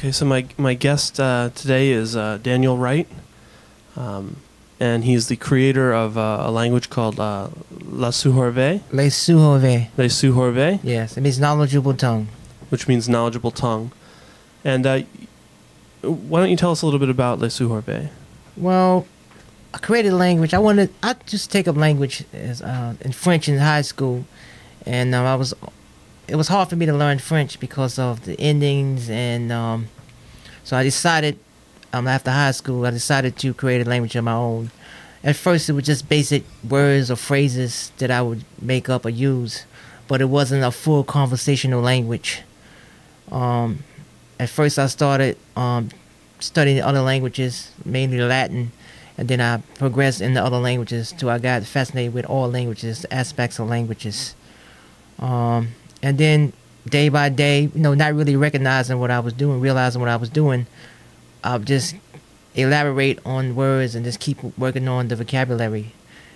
Okay, so my guest today is Daniel Wright, and he's the creator of a language called Lesuhorve. Lesuhorve. Lesuhorve. Yes, it means knowledgeable tongue. Which means knowledgeable tongue. And why don't you tell us a little bit about Lesuhorve? Well, I created a language. I just take up language as in French in high school, and it was hard for me to learn French because of the endings, and so I decided after high school I decided to create a language of my own. At first it was just basic words or phrases that I would make up or use, but it wasn't a full conversational language. At first I started studying other languages, mainly Latin, and then I progressed into other languages till I got fascinated with all languages, aspects of languages. And then day by day, not really recognizing what I was doing, realizing what I was doing, I'll just elaborate on words and just keep working on the vocabulary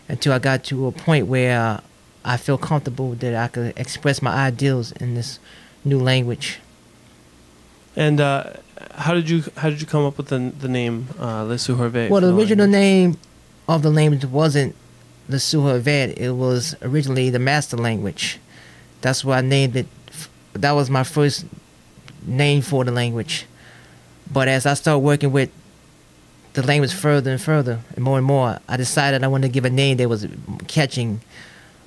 until I got to a point where I feel comfortable that I could express my ideals in this new language. And how did you come up with the name Lesuhorve? Well, the original name of the language wasn't Lesuhorve. It was originally the master language. That's why I named it. That was my first name for the language. But as I started working with the language further and further and more, I decided I wanted to give a name that was catching.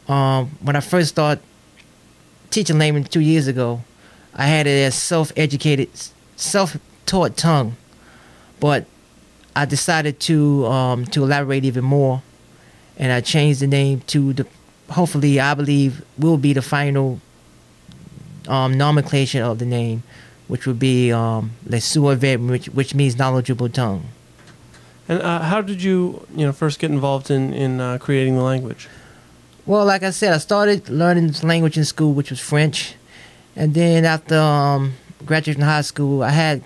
When I first started teaching language 2 years ago, I had it as self-educated, self-taught tongue. But I decided to elaborate even more, and I changed the name to hopefully, I believe, will be the final nomenclature of the name, which would be Lesuhorve, which means knowledgeable tongue. And how did you first get involved in creating the language? Well, like I said, I started learning this language in school, which was French, and then after graduating high school, I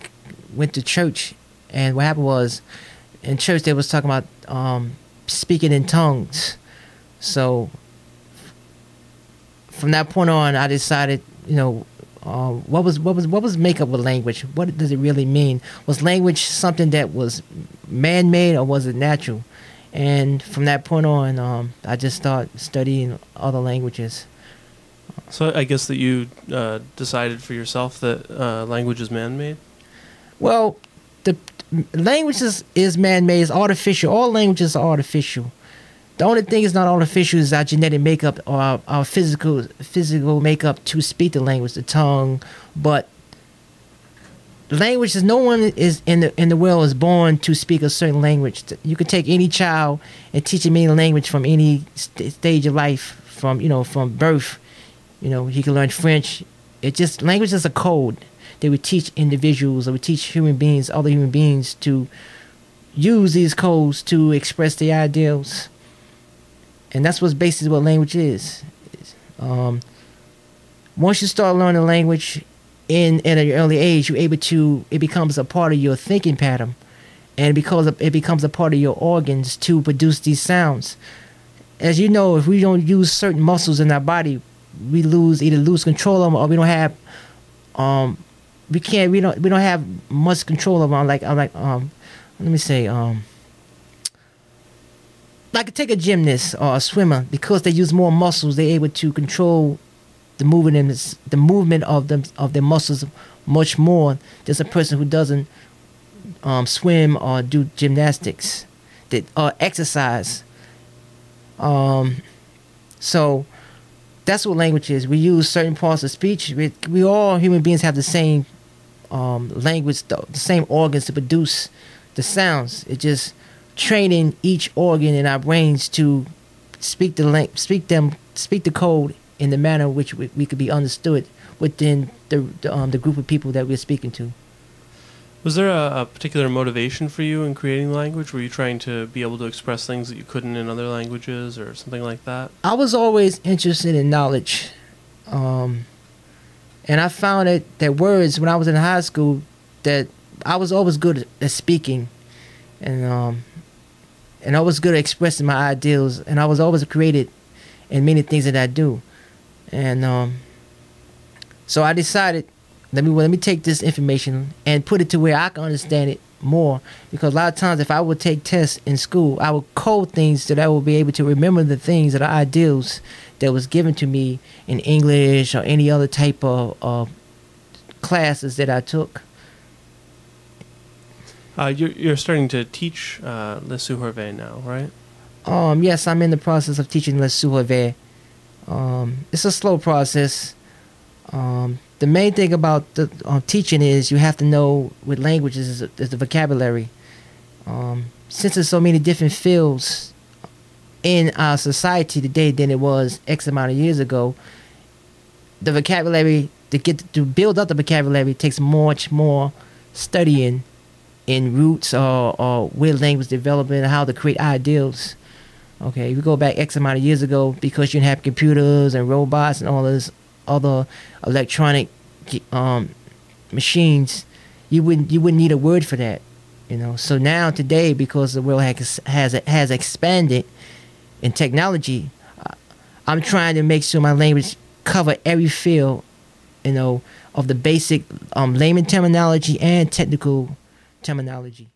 went to church, and what happened was, in church they was talking about speaking in tongues, so from that point on, I decided, what was makeup of language? What does it really mean? Was language something that was man-made, or was it natural? And from that point on, I just started studying other languages. So I guess that you decided for yourself that language is man-made? Well, the language is man-made. It's artificial. All languages are artificial. The only thing is not artificial is our genetic makeup or our physical makeup to speak the language, the tongue. But language is, no one is in the world is born to speak a certain language. You can take any child and teach him any language from any stage of life, from birth. He can learn French. Language is a code. They would teach individuals, or would teach other human beings, to use these codes to express their ideals. And that's what's basically what language is. Once you start learning language at an early age, it becomes a part of your thinking pattern, and it becomes a part of your organs to produce these sounds. As you know, if we don't use certain muscles in our body, we either lose control of them, or we don't have we don't have much control of them. Let me say, like take a gymnast or a swimmer, because they use more muscles, they're able to control the movement of their muscles much more than a person who doesn't swim or do gymnastics or exercise. So that's what language is. We use certain parts of speech. We all human beings have the same language, the same organs to produce the sounds. It's just training each organ in our brains to speak the code in the manner which we could be understood within the group of people that we're speaking to. Was there a particular motivation for you in creating the language? Were you trying to be able to express things that you couldn't in other languages, or something like that? I was always interested in knowledge, and I found that words, when I was in high school, that I was always good at speaking, and I was good at expressing my ideals, and I was always creative in many things that I do. And so I decided let me take this information and put it to where I can understand it more. Because a lot of times, if I would take tests in school, I would code things so that I would be able to remember the things that are ideals that was given to me in English or any other type of classes that I took. You're starting to teach Lesuhorve now, right? Yes, I'm in the process of teaching Lesuhorve. It's a slow process. The main thing about the teaching is you have to know with languages is the vocabulary. Since there's so many different fields in our society today than it was X amount of years ago, the vocabulary to build up the vocabulary takes much more studying in roots or where language development, how to create ideals. Okay, if you go back X amount of years ago, because you didn't have computers and robots and all this other electronic machines, you wouldn't need a word for that, you know. So now today, because the world has expanded in technology, I'm trying to make sure my language cover every field, you know, of the basic layman terminology and technical terminology.